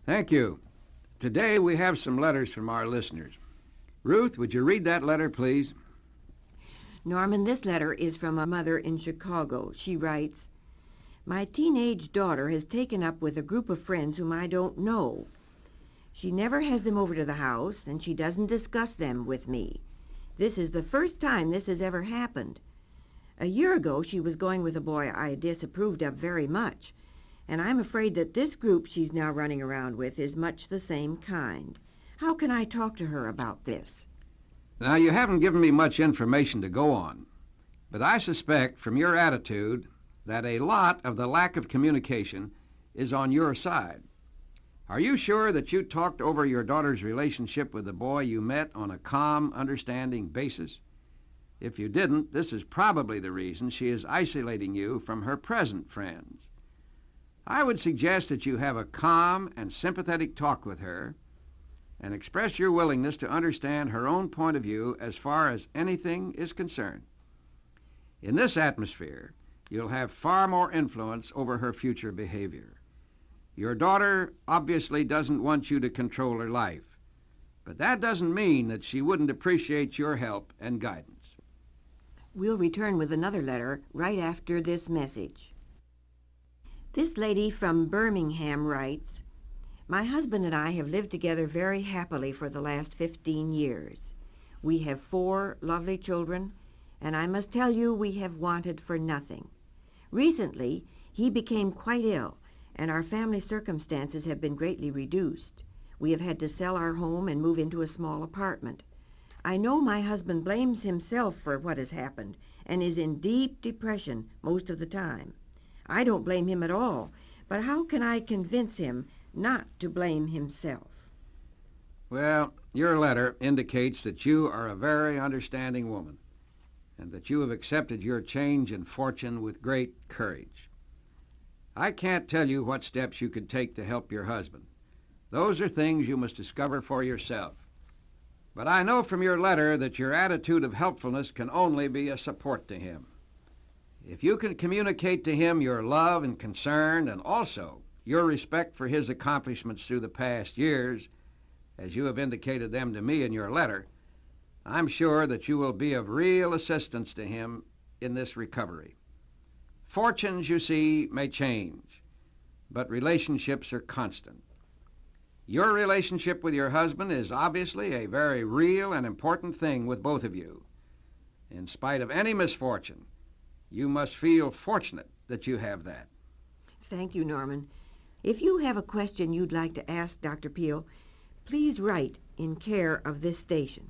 Thank you. Today we have some letters from our listeners. Ruth, would you read that letter, please? Norman, this letter is from a mother in Chicago. She writes, "My teenage daughter has taken up with a group of friends whom I don't know. She never has them over to the house, and she doesn't discuss them with me. This is the first time this has ever happened. A year ago she was going with a boy I disapproved of very much, and I'm afraid that this group she's now running around with is much the same kind. How can I talk to her about this?" Now, you haven't given me much information to go on, but I suspect from your attitude that a lot of the lack of communication is on your side. Are you sure that you talked over your daughter's relationship with the boy you met on a calm, understanding basis? If you didn't, this is probably the reason she is isolating you from her present friends. I would suggest that you have a calm and sympathetic talk with her and express your willingness to understand her own point of view as far as anything is concerned. In this atmosphere, you'll have far more influence over her future behavior. Your daughter obviously doesn't want you to control her life, but that doesn't mean that she wouldn't appreciate your help and guidance. We'll return with another letter right after this message. This lady from Birmingham writes, "My husband and I have lived together very happily for the last 15 years. We have 4 lovely children, and I must tell you we have wanted for nothing. Recently, he became quite ill, and our family circumstances have been greatly reduced. We have had to sell our home and move into a small apartment. I know my husband blames himself for what has happened and is in deep depression most of the time. I don't blame him at all, but how can I convince him not to blame himself?" Well, your letter indicates that you are a very understanding woman and that you have accepted your change in fortune with great courage. I can't tell you what steps you could take to help your husband. Those are things you must discover for yourself. But I know from your letter that your attitude of helpfulness can only be a support to him. If you can communicate to him your love and concern and also your respect for his accomplishments through the past years, as you have indicated them to me in your letter, I'm sure that you will be of real assistance to him in this recovery. Fortunes, you see, may change, but relationships are constant. Your relationship with your husband is obviously a very real and important thing with both of you. In spite of any misfortune, you must feel fortunate that you have that. Thank you, Norman. If you have a question you'd like to ask Dr. Peale, please write in care of this station.